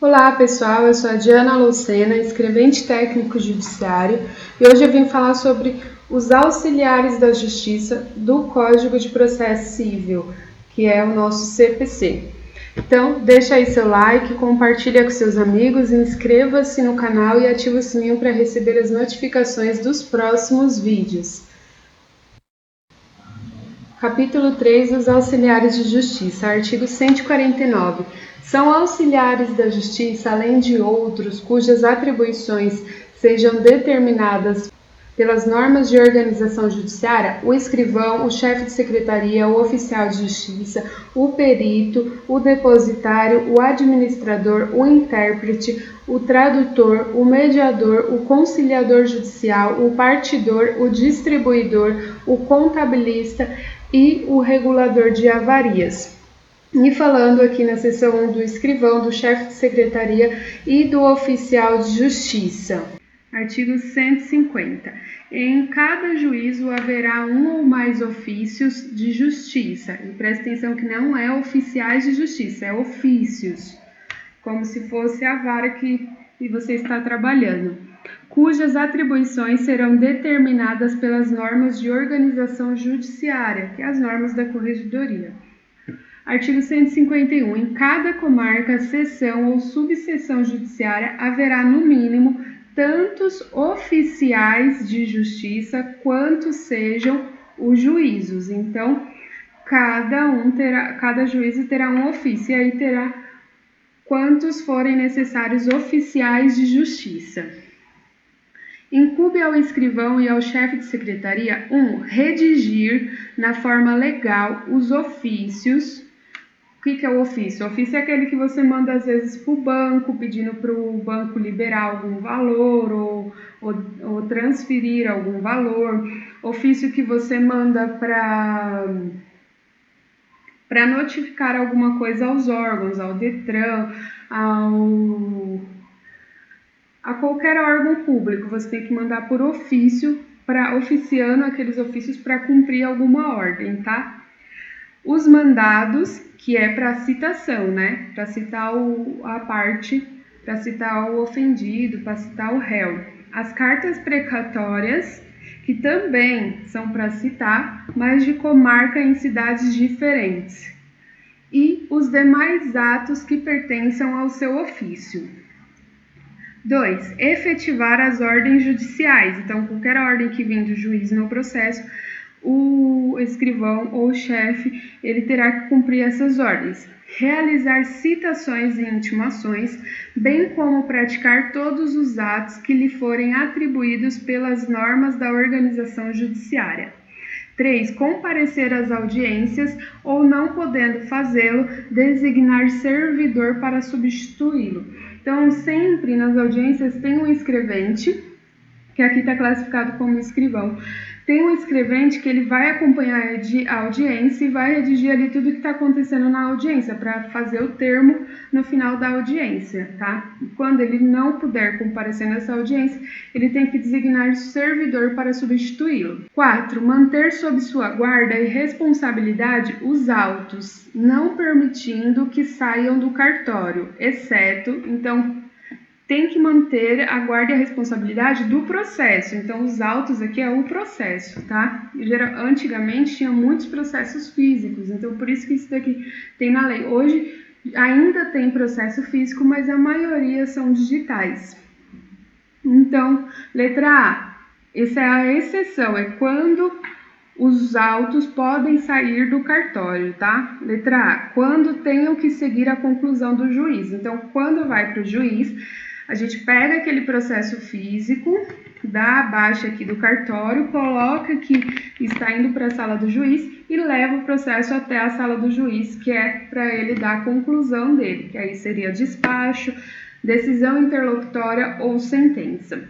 Olá pessoal, eu sou a Diana Lucena, escrevente técnico judiciário, e hoje eu vim falar sobre os auxiliares da justiça do Código de Processo Civil, que é o nosso CPC. Então, deixa aí seu like, compartilha com seus amigos, inscreva-se no canal e ative o sininho para receber as notificações dos próximos vídeos. Capítulo 3 dos auxiliares de justiça, artigo 149. São auxiliares da justiça, além de outros, cujas atribuições sejam determinadas pelas normas de organização judiciária, o escrivão, o chefe de secretaria, o oficial de justiça, o perito, o depositário, o administrador, o intérprete, o tradutor, o mediador, o conciliador judicial, o partidor, o distribuidor, o contabilista e o regulador de avarias. E falando aqui na seção 1 do escrivão, do chefe de secretaria e do oficial de justiça. Artigo 150. Em cada juízo haverá um ou mais ofícios de justiça. E presta atenção que não é oficiais de justiça, é ofícios, como se fosse a vara que você está trabalhando, cujas atribuições serão determinadas pelas normas de organização judiciária, que é as normas da corregedoria. Artigo 151. Em cada comarca, seção ou subseção judiciária haverá, no mínimo, tantos oficiais de justiça quanto sejam os juízos. Então, cada juízo terá um ofício, e aí terá quantos forem necessários oficiais de justiça. Incumbe ao escrivão e ao chefe de secretaria 1. Redigir na forma legal os ofícios. O que é o ofício? O ofício é aquele que você manda às vezes para o banco, pedindo para o banco liberar algum valor ou transferir algum valor. Ofício que você manda para notificar alguma coisa aos órgãos, ao Detran, a qualquer órgão público. Você tem que mandar por ofício, oficiando aqueles ofícios para cumprir alguma ordem, tá? Os mandados, que é para citação, né? Para citar a parte, para citar o ofendido, para citar o réu. As cartas precatórias, que também são para citar, mas de comarca em cidades diferentes. E os demais atos que pertençam ao seu ofício. 2. Efetivar as ordens judiciais. Então, qualquer ordem que vem do juiz no processo, o escrivão ou o chefe, ele terá que cumprir essas ordens. Realizar citações e intimações, bem como praticar todos os atos que lhe forem atribuídos pelas normas da organização judiciária. 3. Comparecer às audiências ou, não podendo fazê-lo, designar servidor para substituí-lo. Então, sempre nas audiências tem um escrevente, que aqui está classificado como escrivão. Tem um escrevente que ele vai acompanhar a audiência e vai redigir ali tudo que está acontecendo na audiência, para fazer o termo no final da audiência, tá? Quando ele não puder comparecer nessa audiência, ele tem que designar servidor para substituí-lo. 4. Manter sob sua guarda e responsabilidade os autos, não permitindo que saiam do cartório, exceto, então, tem que manter a guarda e a responsabilidade do processo. Então, os autos aqui é o processo, tá? Antigamente tinha muitos processos físicos, então por isso que isso daqui tem na lei. Hoje ainda tem processo físico, mas a maioria são digitais. Então, letra A, essa é a exceção, é quando os autos podem sair do cartório, tá? Letra A, quando tenham que seguir a conclusão do juiz. Então, quando vai para o juiz, a gente pega aquele processo físico, dá a baixa aqui do cartório, coloca que está indo para a sala do juiz e leva o processo até a sala do juiz, que é para ele dar a conclusão dele, que aí seria despacho, decisão interlocutória ou sentença.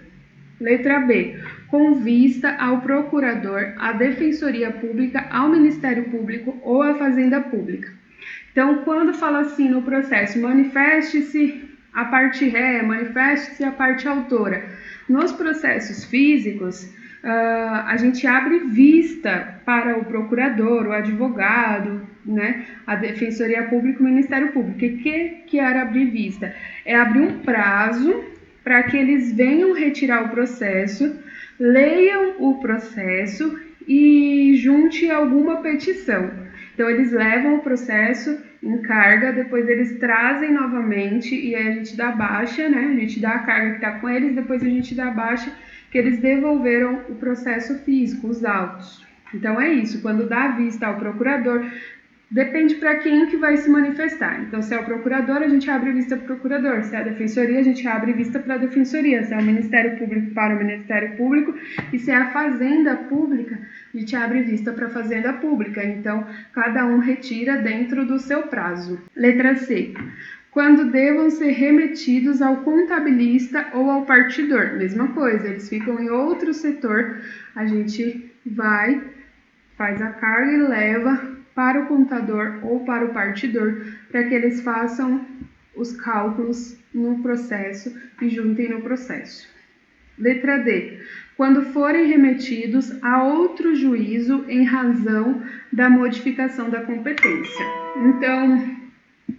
Letra B. Com vista ao procurador, à defensoria pública, ao Ministério Público ou à Fazenda Pública. Então, quando fala assim no processo, manifeste-se a parte ré, manifeste-se a parte autora. Nos processos físicos, a gente abre vista para o procurador, o advogado, né? A Defensoria Pública e o Ministério Público. E o que era abrir vista? É abrir um prazo para que eles venham retirar o processo, leiam o processo e junte alguma petição. Então, eles levam o processo em carga, depois eles trazem novamente e aí a gente dá baixa, né? A gente dá a carga que está com eles, depois a gente dá baixa que eles devolveram o processo físico, os autos. Então, é isso. Quando dá vista ao procurador, depende para quem que vai se manifestar. Então, se é o procurador, a gente abre vista para o procurador. Se é a defensoria, a gente abre vista para a defensoria. Se é o Ministério Público, para o Ministério Público. E se é a Fazenda Pública, a gente abre vista para a Fazenda Pública. Então, cada um retira dentro do seu prazo. Letra C. Quando devam ser remetidos ao contabilista ou ao partidor. Mesma coisa, eles ficam em outro setor, a gente vai, faz a carga e leva para o contador ou para o partidor, para que eles façam os cálculos no processo e juntem no processo. Letra D. Quando forem remetidos a outro juízo em razão da modificação da competência. Então,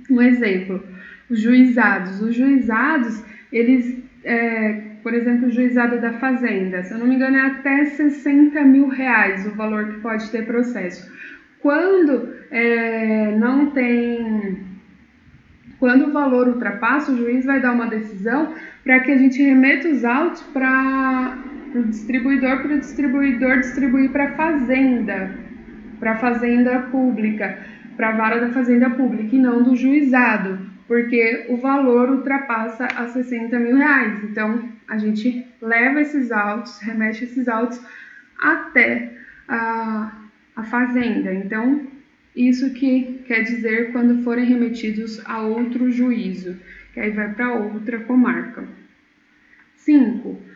um exemplo, os juizados. Os juizados, eles, por exemplo, o juizado da Fazenda, se eu não me engano, é até R$60 mil o valor que pode ter processo. Quando quando o valor ultrapassa, o juiz vai dar uma decisão para que a gente remeta os autos para o distribuidor distribuir para a fazenda pública, para a vara da fazenda pública e não do juizado, porque o valor ultrapassa a R$60 mil. Então, a gente leva esses autos, remete esses autos até a fazenda. Então, isso que quer dizer quando forem remetidos a outro juízo, que aí vai para outra comarca. 5.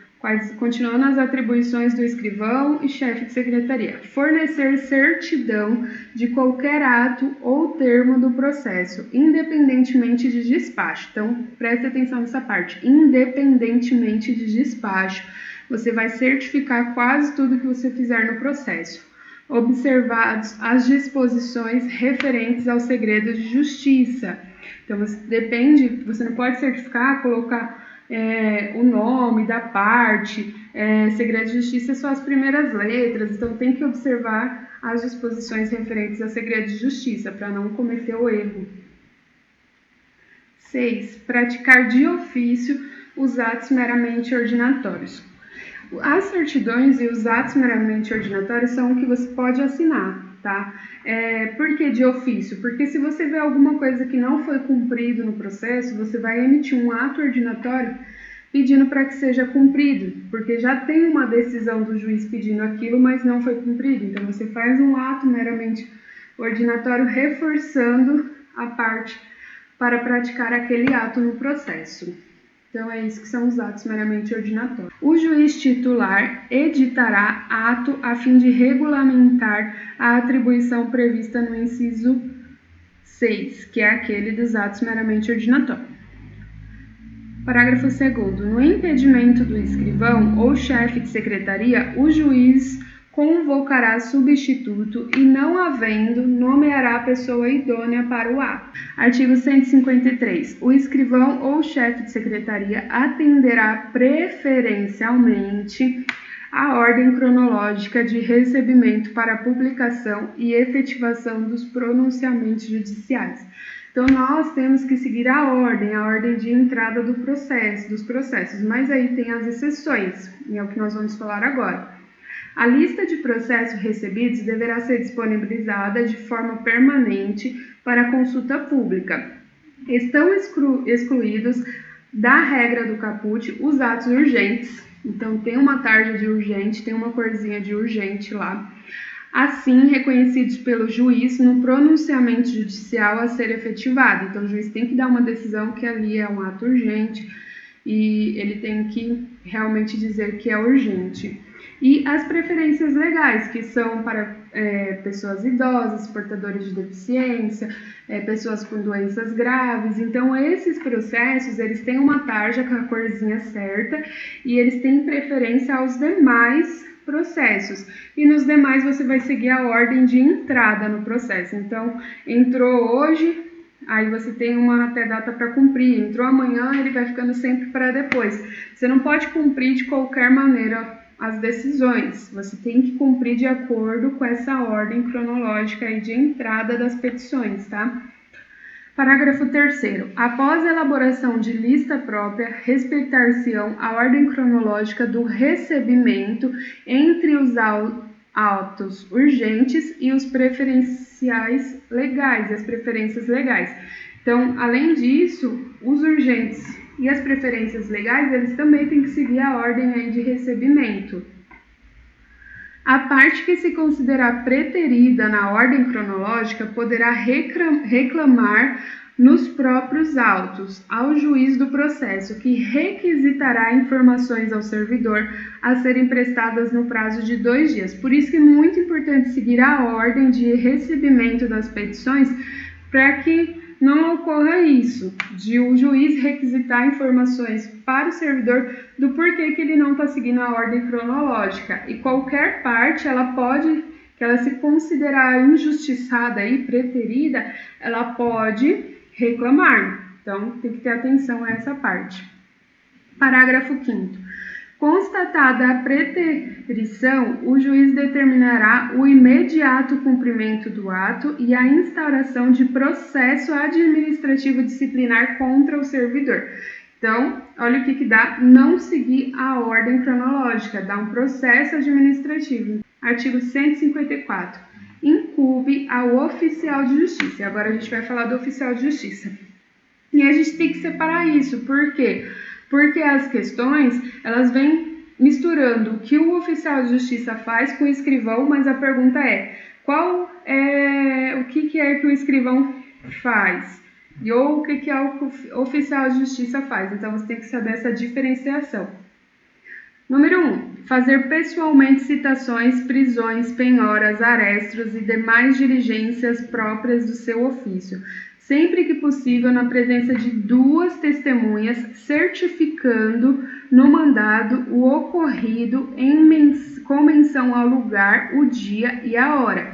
Continuando as atribuições do escrivão e chefe de secretaria. Fornecer certidão de qualquer ato ou termo do processo, independentemente de despacho. Então, preste atenção nessa parte. Independentemente de despacho, você vai certificar quase tudo que você fizer no processo. Observados as disposições referentes ao segredo de justiça. Então, você não pode certificar, colocar o nome da parte, segredo de justiça são as primeiras letras, então tem que observar as disposições referentes a segredo de justiça, para não cometer o erro. 6. Praticar de ofício os atos meramente ordinatórios. As certidões e os atos meramente ordinatórios são o que você pode assinar, tá? Por que de ofício? Porque se você vê alguma coisa que não foi cumprido no processo, você vai emitir um ato ordinatório pedindo para que seja cumprido, porque já tem uma decisão do juiz pedindo aquilo, mas não foi cumprido. Então, você faz um ato meramente ordinatório reforçando a parte para praticar aquele ato no processo. Então, é isso que são os atos meramente ordinatórios. O juiz titular editará ato a fim de regulamentar a atribuição prevista no inciso 6, que é aquele dos atos meramente ordinatórios. Parágrafo 2º. No impedimento do escrivão ou chefe de secretaria, o juiz convocará substituto e, não havendo, nomeará a pessoa idônea para o ato. Artigo 153. O escrivão ou chefe de secretaria atenderá preferencialmente a ordem cronológica de recebimento para publicação e efetivação dos pronunciamentos judiciais. Então, nós temos que seguir a ordem de entrada dos processos, mas aí tem as exceções, e é o que nós vamos falar agora. A lista de processos recebidos deverá ser disponibilizada de forma permanente para consulta pública. Estão excluídos da regra do caput os atos urgentes, então tem uma tarja de urgente, tem uma corzinha de urgente lá, assim reconhecidos pelo juiz no pronunciamento judicial a ser efetivado. Então, o juiz tem que dar uma decisão que ali é um ato urgente e ele tem que realmente dizer que é urgente. E as preferências legais, que são para pessoas idosas, portadores de deficiência, pessoas com doenças graves. Então, esses processos, eles têm uma tarja com a corzinha certa e eles têm preferência aos demais processos. E nos demais você vai seguir a ordem de entrada no processo. Então, entrou hoje, aí você tem uma até data para cumprir. Entrou amanhã, ele vai ficando sempre para depois. Você não pode cumprir de qualquer maneira as decisões. Você tem que cumprir de acordo com essa ordem cronológica aí de entrada das petições, tá? Parágrafo 3º. Após a elaboração de lista própria, respeitar-se-ão a ordem cronológica do recebimento entre os autos urgentes e os preferenciais legais, as preferências legais. Então, além disso, os urgentes e as preferências legais, eles também têm que seguir a ordem aí de recebimento. A parte que se considerar preterida na ordem cronológica poderá reclamar nos próprios autos ao juiz do processo, que requisitará informações ao servidor a serem prestadas no prazo de 2 dias. Por isso que é muito importante seguir a ordem de recebimento das petições para que não ocorra isso, de o juiz requisitar informações para o servidor do porquê que ele não está seguindo a ordem cronológica. E qualquer parte, ela pode, que ela se considerar injustiçada e preterida, ela pode reclamar. Então, tem que ter atenção a essa parte. Parágrafo 5º. Constatada a preterição, o juiz determinará o imediato cumprimento do ato e a instauração de processo administrativo disciplinar contra o servidor. Então, olha o que dá não seguir a ordem cronológica, dá um processo administrativo. Artigo 154. Incumbe ao oficial de justiça. Agora a gente vai falar do oficial de justiça. E a gente tem que separar isso, por quê? Porque as questões, elas vêm misturando o que o oficial de justiça faz com o escrivão, mas a pergunta é, o que é que o escrivão faz? Ou o que é o oficial de justiça faz? Então, você tem que saber essa diferenciação. Número 1. Fazer pessoalmente citações, prisões, penhoras, arestos e demais diligências próprias do seu ofício, sempre que possível na presença de 2 testemunhas, certificando no mandado o ocorrido com menção ao lugar, o dia e a hora.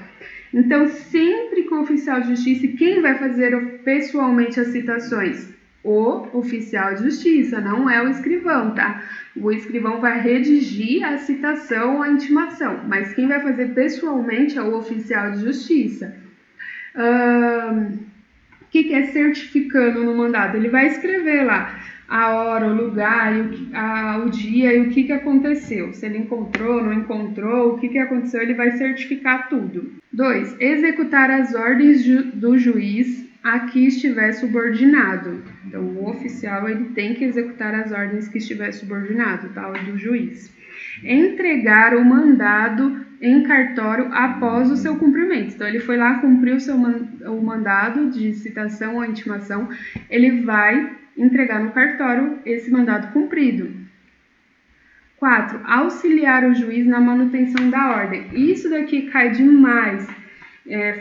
Então, sempre que o oficial de justiça, quem vai fazer pessoalmente as citações? O oficial de justiça, não é o escrivão, tá? O escrivão vai redigir a citação ou a intimação, mas quem vai fazer pessoalmente é o oficial de justiça. O que é certificando no mandado? Ele vai escrever lá a hora, o lugar, o dia e o que aconteceu. Se ele encontrou, não encontrou, o que aconteceu, ele vai certificar tudo. 2. Executar as ordens do juiz a que estiver subordinado. Então, o oficial ele tem que executar as ordens que estiver subordinado, tá? O do juiz. Entregar o mandado em cartório após o seu cumprimento. Então, ele foi lá, cumpriu o mandado de citação ou intimação, ele vai entregar no cartório esse mandado cumprido. 4. Auxiliar o juiz na manutenção da ordem. Isso daqui cai demais.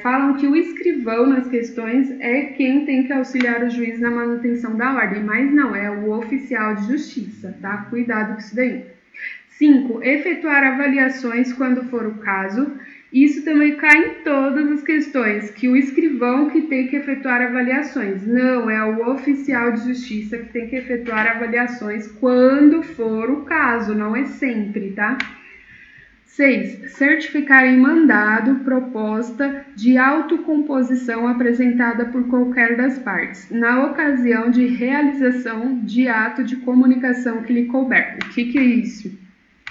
Falam que o escrivão nas questões é quem tem que auxiliar o juiz na manutenção da ordem, mas não, é o oficial de justiça, tá? Cuidado com isso daí. 5. Efetuar avaliações quando for o caso. Isso também cai em todas as questões, que o escrivão que tem que efetuar avaliações. Não, é o oficial de justiça que tem que efetuar avaliações quando for o caso, não é sempre, tá? 6. Certificar em mandado proposta de autocomposição apresentada por qualquer das partes, na ocasião de realização de ato de comunicação que lhe couber. O que é isso?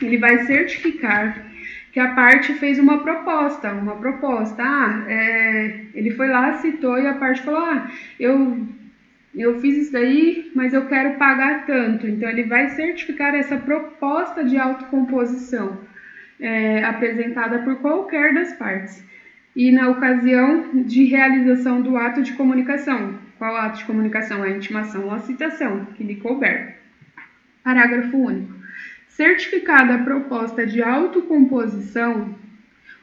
Ele vai certificar que a parte fez uma proposta. Ele foi lá, citou e a parte falou, eu fiz isso daí, mas eu quero pagar tanto. Então, ele vai certificar essa proposta de autocomposição apresentada por qualquer das partes. E na ocasião de realização do ato de comunicação. Qual ato de comunicação? A intimação ou a citação, que lhe couber. Parágrafo único. Certificada a proposta de autocomposição,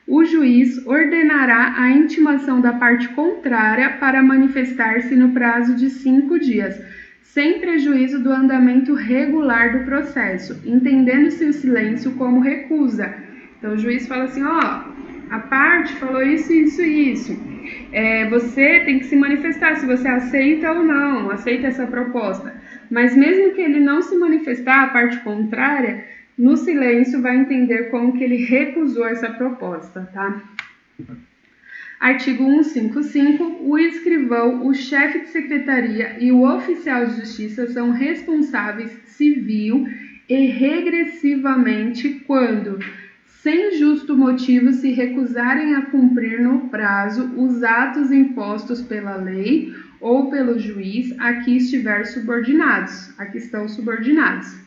o juiz ordenará a intimação da parte contrária para manifestar-se no prazo de 5 dias, sem prejuízo do andamento regular do processo, entendendo-se o silêncio como recusa, Então, o juiz fala assim, ó, a parte falou isso, isso e isso. Você tem que se manifestar se você aceita ou não, aceita essa proposta. Mas mesmo que ele não se manifestar, a parte contrária, no silêncio vai entender como que ele recusou essa proposta, tá? Artigo 155. O escrivão, o chefe de secretaria e o oficial de justiça são responsáveis civil e regressivamente quando, sem justo motivo, se recusarem a cumprir no prazo os atos impostos pela lei ou pelo juiz a que estiver subordinados, a que estão subordinados.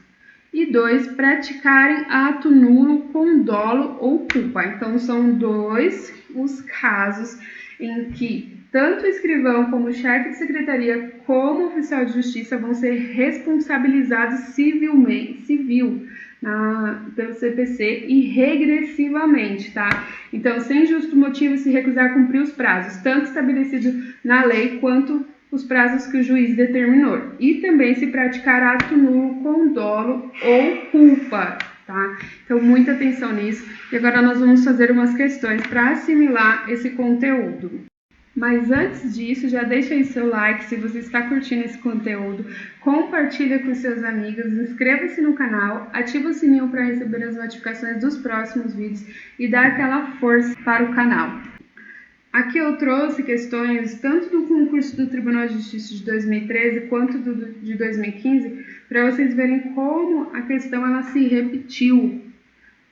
E 2, praticarem ato nulo com dolo ou culpa. Então, são dois os casos em que tanto o escrivão como o chefe de secretaria como o oficial de justiça vão ser responsabilizados civil pelo CPC e regressivamente, tá? Então, sem justo motivo se recusar a cumprir os prazos, tanto estabelecido na lei quanto os prazos que o juiz determinou. E também se praticar ato nulo com dolo ou culpa, tá? Então, muita atenção nisso. E agora nós vamos fazer umas questões para assimilar esse conteúdo. Mas antes disso, já deixa aí seu like se você está curtindo esse conteúdo, compartilha com seus amigos, inscreva-se no canal, ativa o sininho para receber as notificações dos próximos vídeos e dá aquela força para o canal. Aqui eu trouxe questões tanto do concurso do Tribunal de Justiça de 2013 quanto do de 2015, para vocês verem como a questão ela se repetiu,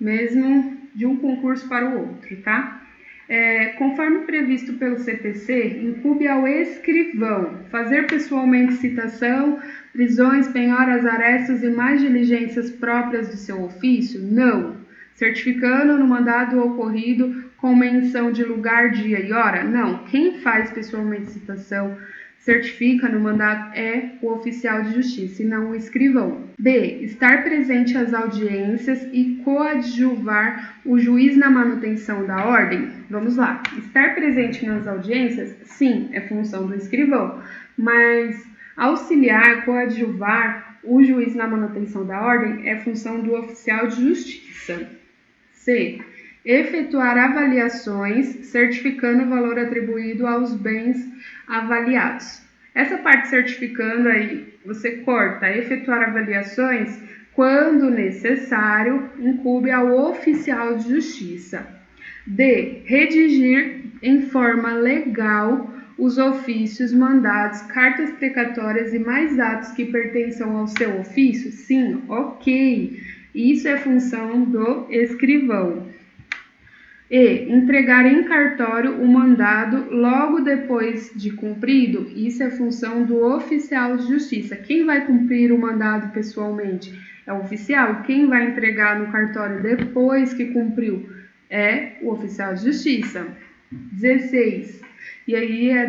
mesmo de um concurso para o outro, tá? Conforme previsto pelo CPC, incumbe ao escrivão fazer pessoalmente citação, prisões, penhoras, arestos e mais diligências próprias do seu ofício? Não. Certificando no mandado ocorrido com menção de lugar, dia e hora? Não. Quem faz pessoalmente citação, certifica no mandado é o oficial de justiça e não o escrivão. B. Estar presente às audiências e coadjuvar o juiz na manutenção da ordem? Vamos lá. Estar presente nas audiências, sim, é função do escrivão, mas auxiliar, coadjuvar o juiz na manutenção da ordem é função do oficial de justiça. C. Efetuar avaliações, certificando o valor atribuído aos bens avaliados. Essa parte certificando aí, você corta, efetuar avaliações, quando necessário, incumbe ao oficial de justiça. D. Redigir em forma legal os ofícios, mandados, cartas precatórias e mais atos que pertençam ao seu ofício? Sim, ok. Isso é função do escrivão. E. Entregar em cartório o mandado logo depois de cumprido? Isso é função do oficial de justiça. Quem vai cumprir o mandado pessoalmente é o oficial. Quem vai entregar no cartório depois que cumpriu é o oficial de justiça. 16. E aí é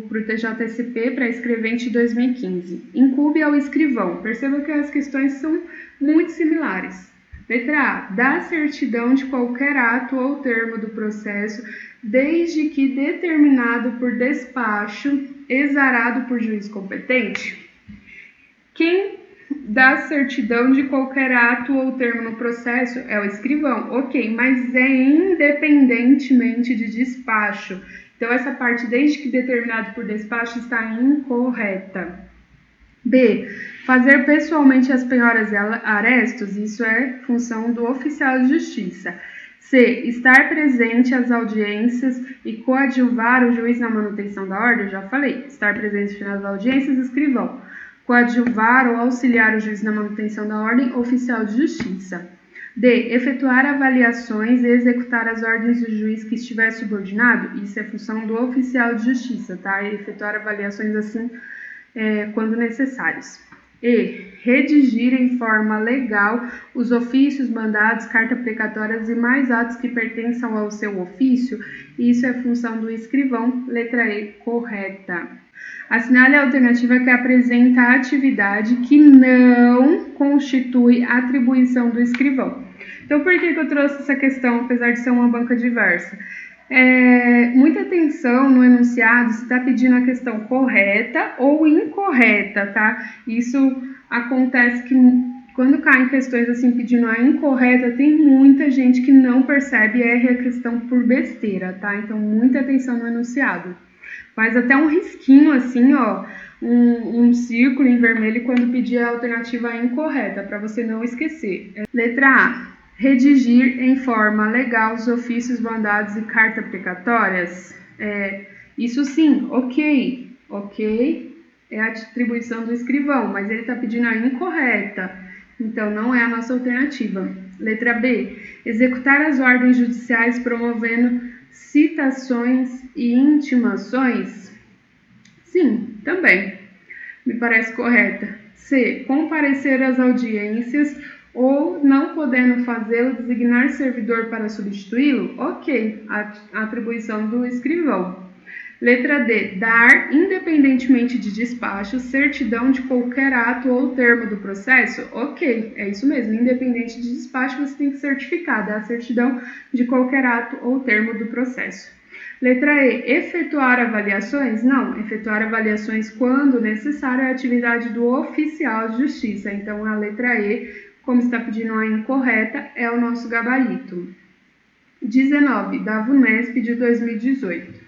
pro TJSP para escrevente de 2015. Incumbe ao escrivão. Perceba que as questões são muito similares. Letra A. Dá certidão de qualquer ato ou termo do processo, desde que determinado por despacho, exarado por juiz competente. Quem dá certidão de qualquer ato ou termo no processo é o escrivão. Ok, mas é independentemente de despacho. Então, essa parte, desde que determinado por despacho, está incorreta. B. Fazer pessoalmente as penhoras e arestos, isso é função do oficial de justiça. C. Estar presente às audiências e coadjuvar o juiz na manutenção da ordem, já falei. Estar presente nas audiências, escrivão. Coadjuvar ou auxiliar o juiz na manutenção da ordem, oficial de justiça. D. Efetuar avaliações e executar as ordens do juiz que estiver subordinado, isso é função do oficial de justiça, tá? E efetuar avaliações assim quando necessários. E. Redigir em forma legal os ofícios, mandados, cartas precatórias e mais atos que pertençam ao seu ofício, isso é função do escrivão, letra E, correta. Assinale a alternativa que apresenta a atividade que não constitui atribuição do escrivão. Então, por que eu trouxe essa questão, apesar de ser uma banca diversa? Muita atenção no enunciado se está pedindo a questão correta ou incorreta, tá? Isso acontece Quando caem questões assim pedindo a incorreta, tem muita gente que não percebe e erra a questão por besteira, tá? Então, muita atenção no enunciado. Faz até um risquinho assim, ó, um círculo em vermelho quando pedir a alternativa incorreta, para você não esquecer. Letra A. Redigir em forma legal os ofícios, mandados e cartas precatórias. Isso sim, ok, é a atribuição do escrivão, mas ele está pedindo a incorreta, então não é a nossa alternativa. Letra B. Executar as ordens judiciais promovendo citações e intimações. Sim, também me parece correta. C. Comparecer às audiências ou, não podendo fazê-lo, designar servidor para substituí-lo. Ok, a atribuição do escrivão. Letra D. Dar, independentemente de despacho, certidão de qualquer ato ou termo do processo. Ok, é isso mesmo. Independente de despacho, você tem que certificar, dar a certidão de qualquer ato ou termo do processo. Letra E. Efetuar avaliações? Não, efetuar avaliações quando necessário é a atividade do oficial de justiça. Então, a letra E, como está pedindo a incorreta, é o nosso gabarito. 19. Da VUNESP de 2018.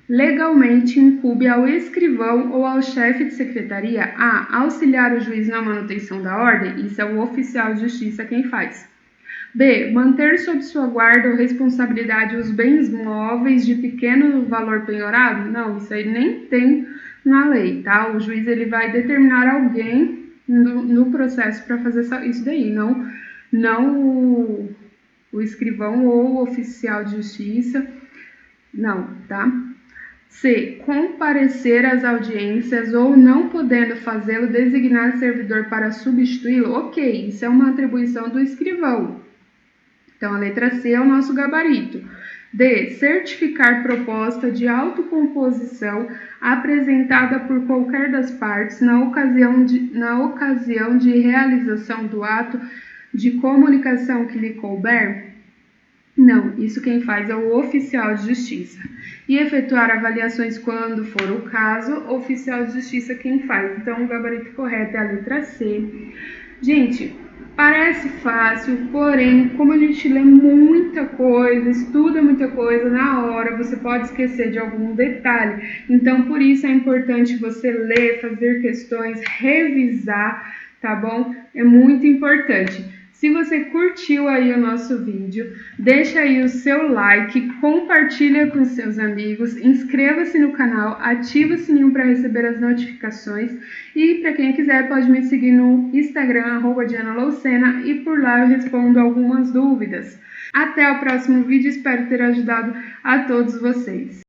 Legalmente incumbe ao escrivão ou ao chefe de secretaria a auxiliar o juiz na manutenção da ordem. Isso é o oficial de justiça quem faz. B. Manter sob sua guarda ou responsabilidade os bens móveis de pequeno valor penhorado? Não, isso aí nem tem na lei, tá? O juiz ele vai determinar alguém no processo para fazer isso daí, não o escrivão ou o oficial de justiça, não, tá? C. Comparecer às audiências ou, não podendo fazê-lo, designar servidor para substituí-lo. Ok, isso é uma atribuição do escrivão. Então, a letra C é o nosso gabarito. D. Certificar proposta de autocomposição apresentada por qualquer das partes na ocasião de realização do ato de comunicação que lhe couber. Não, isso quem faz é o oficial de justiça. E efetuar avaliações quando for o caso, oficial de justiça quem faz. Então, o gabarito correto é a letra C. Gente, parece fácil, porém, como a gente lê muita coisa, estuda muita coisa, na hora você pode esquecer de algum detalhe. Então, por isso é importante você ler, fazer questões, revisar, tá bom? É muito importante. Se você curtiu aí o nosso vídeo, deixa aí o seu like, compartilha com seus amigos, inscreva-se no canal, ativa o sininho para receber as notificações e para quem quiser pode me seguir no Instagram, @DianaLoucena, e por lá eu respondo algumas dúvidas. Até o próximo vídeo, espero ter ajudado a todos vocês.